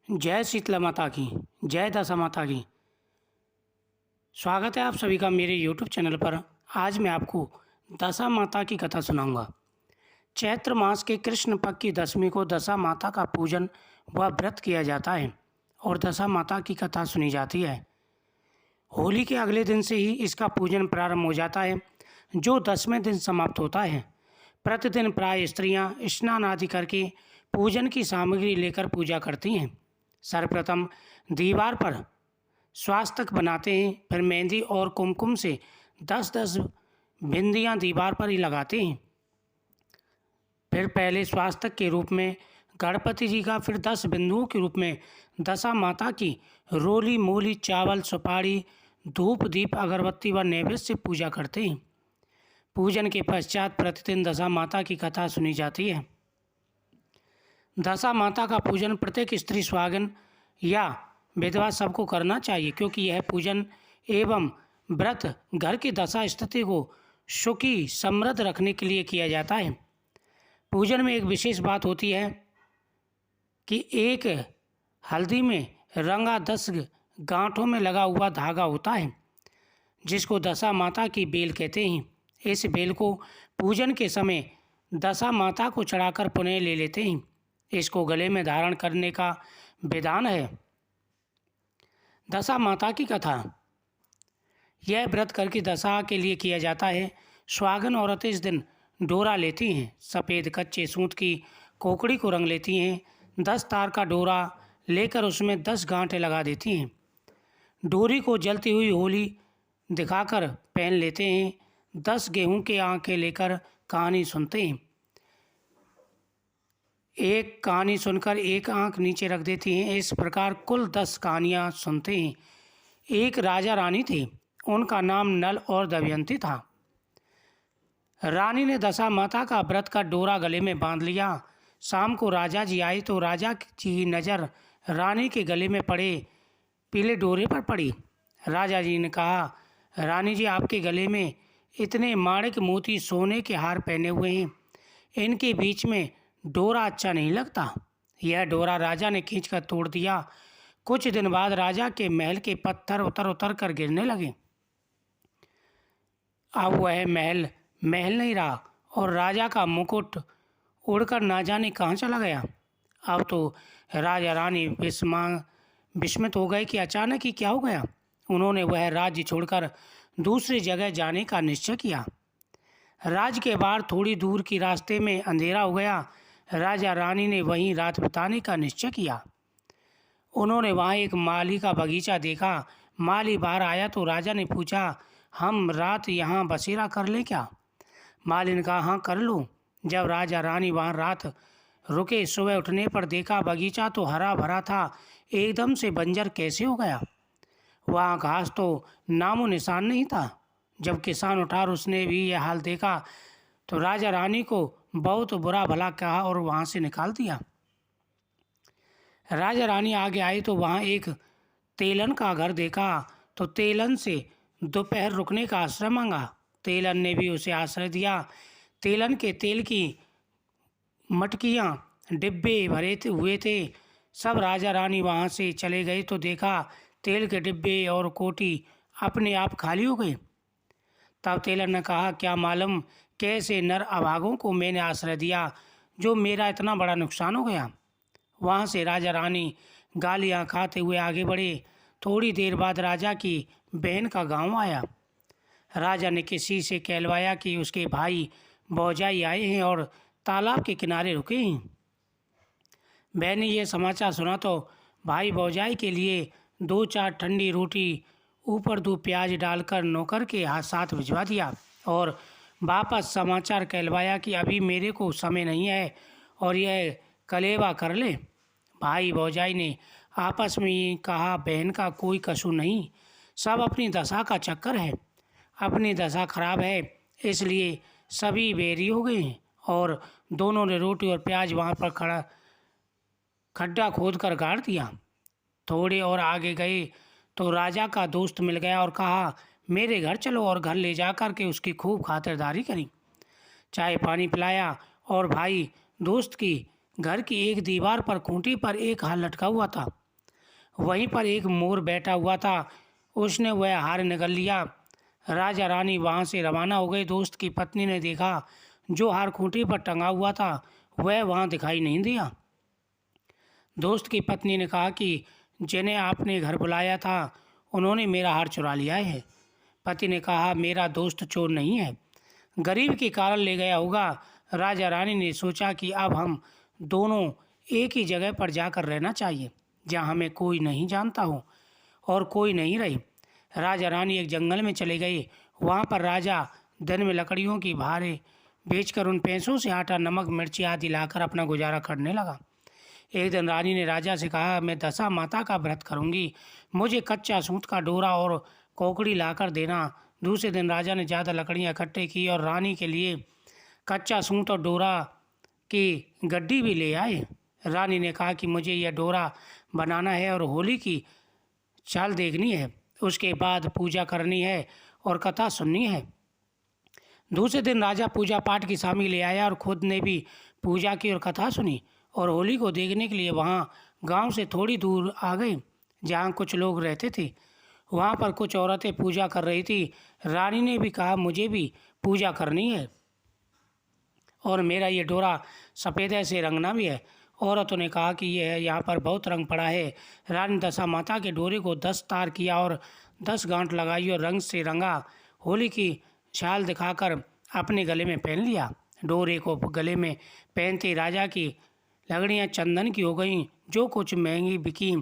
जय शीतला माता की। जय दशा माता की। स्वागत है आप सभी का मेरे यूट्यूब चैनल पर। आज मैं आपको दशा माता की कथा सुनाऊंगा। चैत्र मास के कृष्ण पक्ष की दशमी को दशा माता का पूजन व व्रत किया जाता है और दशा माता की कथा सुनी जाती है। होली के अगले दिन से ही इसका पूजन प्रारंभ हो जाता है, जो 10वें दिन समाप्त होता है। प्रतिदिन प्राय स्त्रियां स्नान आदि करके पूजन की सामग्री लेकर पूजा करती हैं। सर्वप्रथम दीवार पर स्वास्तिक बनाते हैं, फिर मेहंदी और कुमकुम से 10-10 बिंदियां दीवार पर ही लगाते हैं। फिर पहले स्वास्तिक के रूप में गणपति जी का, फिर 10 बिंदुओं के रूप में दशा माता की रोली मूली चावल सुपारी धूप दीप अगरबत्ती व नैवेद्य से पूजा करते हैं। पूजन के पश्चात प्रतिदिन दशा माता की कथा सुनी जाती है। दशा माता का पूजन प्रत्येक स्त्री स्वागन या विधवा सबको करना चाहिए, क्योंकि यह पूजन एवं व्रत घर की दशा स्थिति को सुखी समृद्ध रखने के लिए किया जाता है। पूजन में एक विशेष बात होती है कि एक हल्दी में रंगा 10 गांठों में लगा हुआ धागा होता है, जिसको दशा माता की बेल कहते हैं। इस बेल को पूजन के समय दशा माता को चढ़ाकर पुनः ले लेते हैं। इसको गले में धारण करने का विधान है। दशा माता की कथा। यह व्रत करके दशा के लिए किया जाता है। सुहागन औरतें इस दिन डोरा लेती हैं, सफ़ेद कच्चे सूत की कोकड़ी को रंग लेती हैं, 10 तार का डोरा लेकर उसमें 10 गांठें लगा देती हैं। डोरी को जलती हुई होली दिखाकर पहन लेते हैं। 10 गेहूं के आंखें लेकर कहानी सुनते हैं। एक कहानी सुनकर एक आंख नीचे रख देती हैं। इस प्रकार कुल 10 कहानियाँ सुनते हैं। एक राजा रानी थे, उनका नाम नल और दमयंती था। रानी ने दशा माता का व्रत का डोरा गले में बांध लिया। शाम को राजा जी आए तो राजा जी की नज़र रानी के गले में पड़े पीले डोरे पर पड़ी। राजा जी ने कहा, रानी जी, आपके गले में इतने माणिक मोती सोने के हार पहने हुए हैं, इनके बीच में डोरा अच्छा नहीं लगता। यह डोरा राजा ने खींचकर तोड़ दिया। कुछ दिन बाद राजा के महल के पत्थर उतर उतर कर गिरने लगे। अब वह महल नहीं रहा और राजा का मुकुट उड़कर ना जाने कहाँ चला गया। अब तो राजा रानी विस्मित हो गए कि अचानक ही क्या हो गया। उन्होंने वह राज्य छोड़कर दूसरी जगह जाने का निश्चय किया। राज्य के बाहर थोड़ी दूर की रास्ते में अंधेरा हो गया। राजा रानी ने वहीं रात बिताने का निश्चय किया। उन्होंने वहाँ एक माली का बगीचा देखा। माली बाहर आया तो राजा ने पूछा, हम रात यहाँ बसेरा कर लें क्या? माली ने कहा, हाँ कर लो। जब राजा रानी वहाँ रात रुके, सुबह उठने पर देखा बगीचा तो हरा भरा था, एकदम से बंजर कैसे हो गया। वहाँ घास तो नामो निशान नहीं था। जब किसान उठा और उसने भी यह हाल देखा तो राजा रानी को बहुत बुरा भला कहा और वहाँ से निकाल दिया। राजा रानी आगे आई तो वहाँ एक तेलन का घर देखा तो तेलन से दोपहर रुकने का आश्रय मांगा। तेलन ने भी उसे आश्रय दिया। तेलन के तेल की मटकियाँ डिब्बे भरे हुए थे। सब राजा रानी वहाँ से चले गए तो देखा तेल के डिब्बे और कोटी अपने आप खाली हो गए। तब तेलन ने कहा, क्या मालूम कैसे नर अभागों को मैंने आश्रय दिया जो मेरा इतना बड़ा नुकसान हो गया। वहाँ से राजा रानी गालियाँ खाते हुए आगे बढ़े। थोड़ी देर बाद राजा की बहन का गांव आया। राजा ने किसी से कहलवाया कि उसके भाई भौजाई आए हैं और तालाब के किनारे रुके हैं। बहन ने यह समाचार सुना तो भाई भौजाई के लिए 2-4 ठंडी रोटी ऊपर 2 प्याज डालकर नौकर के साथ भिजवा दिया और वापस समाचार कहलवाया कि अभी मेरे को समय नहीं है और यह कलेवा कर ले। भाई भौजाई ने आपस में ही कहा, बहन का कोई कसूर नहीं, सब अपनी दशा का चक्कर है। अपनी दशा खराब है, इसलिए सभी बेरी हो गए हैं। और दोनों ने रोटी और प्याज वहाँ पर खड्डा खोद कर गाड़ दिया। थोड़े और आगे गए तो राजा का दोस्त मिल गया और कहा, मेरे घर चलो, और घर ले जा कर के उसकी खूब खातिरदारी करी। चाय पानी पिलाया और भाई दोस्त की घर की एक दीवार पर खूंटी पर एक हार लटका हुआ था। वहीं पर एक मोर बैठा हुआ था। उसने वह हार निगल लिया। राजा रानी वहाँ से रवाना हो गए। दोस्त की पत्नी ने देखा जो हार खूंटी पर टंगा हुआ था वह वहाँ दिखाई नहीं दिया। दोस्त की पत्नी ने कहा कि जिन्हें आपने घर बुलाया था उन्होंने मेरा हार चुरा लिया है। पति ने कहा मेरा दोस्त चोर नहीं है, गरीब के कारण ले गया होगा। राजा रानी ने सोचा कि अब हम दोनों एक ही जगह पर जाकर रहना चाहिए जहाँ हमें कोई नहीं जानता हो और कोई नहीं रही। राजा रानी एक जंगल में चले गए। वहाँ पर राजा दिन में लकड़ियों की भारे बेचकर उन पैसों से आटा, नमक, मिर्ची आदि लाकर अपना गुजारा करने लगा। एक दिन रानी ने राजा से कहा मैं दशा माता का व्रत करूंगी, मुझे कच्चा सूत का डोरा और कोकड़ी लाकर देना। दूसरे दिन राजा ने ज़्यादा लकड़ियाँ इकट्ठे की और रानी के लिए कच्चा सूत और डोरा की गड्डी भी ले आए। रानी ने कहा कि मुझे यह डोरा बनाना है और होली की चाल देखनी है, उसके बाद पूजा करनी है और कथा सुननी है। दूसरे दिन राजा पूजा पाठ की सामग्री ले आया और खुद ने भी पूजा की और कथा सुनी और होली को देखने के लिए वहाँ गांव से थोड़ी दूर आ गए जहाँ कुछ लोग रहते थे। वहाँ पर कुछ औरतें पूजा कर रही थी। रानी ने भी कहा मुझे भी पूजा करनी है और मेरा ये डोरा सफ़ेद से रंगना भी है। औरतों ने कहा कि यह यहाँ पर बहुत रंग पड़ा है। रानी दशा माता के डोरे को 10 तार किया और 10 गांठ लगाई और रंग से रंगा। होली की छाल दिखाकर अपने गले में पहन लिया। डोरे को गले में पहनते राजा की लकड़ियाँ चंदन की हो गईं। जो कुछ महंगी बिकी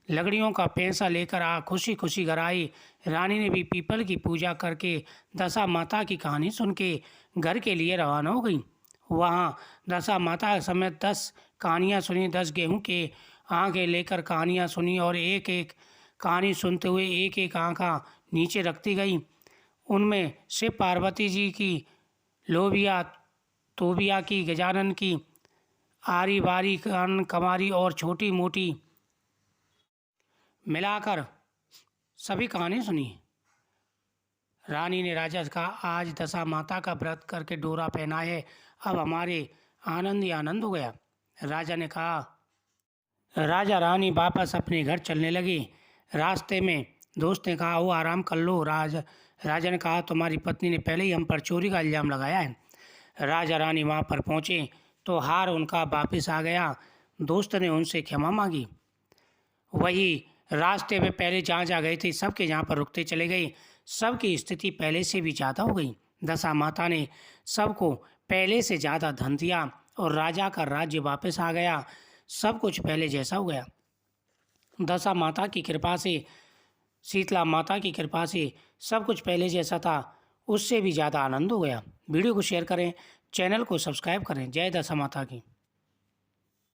लकड़ियों का पैसा लेकर खुशी खुशी घर आई। रानी ने भी पीपल की पूजा करके दशा माता की कहानी सुन के घर के लिए रवाना हो गई। वहाँ दशा माता समेत 10 कहानियाँ सुनी। 10 गेहूँ के आँखें लेकर कहानियाँ सुनी और एक एक कहानी सुनते हुए एक एक आँखा नीचे रखती गई। उनमें शिव पार्वती जी की, लोबिया तोबिया की, गजानन की, आरी बारी कमारी और छोटी मोटी मिलाकर सभी कहानी सुनी। रानी ने राजा से कहा आज दशा माता का व्रत करके डोरा पहना है, अब हमारे आनंद ही आनंद हो गया। राजा ने कहा। राजा रानी वापस अपने घर चलने लगी। रास्ते में दोस्त ने कहा वो आराम कर लो। राजा ने कहा तुम्हारी पत्नी ने पहले ही हम पर चोरी का इल्ज़ाम लगाया है। राजा रानी वहाँ पर पहुँचे तो हार उनका वापस आ गया। दोस्त ने उनसे क्षमा मांगी। वही रास्ते में पहले जहाँ जहाँ गए थे सबके जहाँ पर रुकते चले गए। सबकी स्थिति पहले से भी ज़्यादा हो गई। दशा माता ने सबको पहले से ज़्यादा धन दिया और राजा का राज्य वापस आ गया। सब कुछ पहले जैसा हो गया। दशा माता की कृपा से, शीतला माता की कृपा से सब कुछ पहले जैसा था, उससे भी ज़्यादा आनंद हो गया। वीडियो को शेयर करें, चैनल को सब्सक्राइब करें। जय दशा माता की।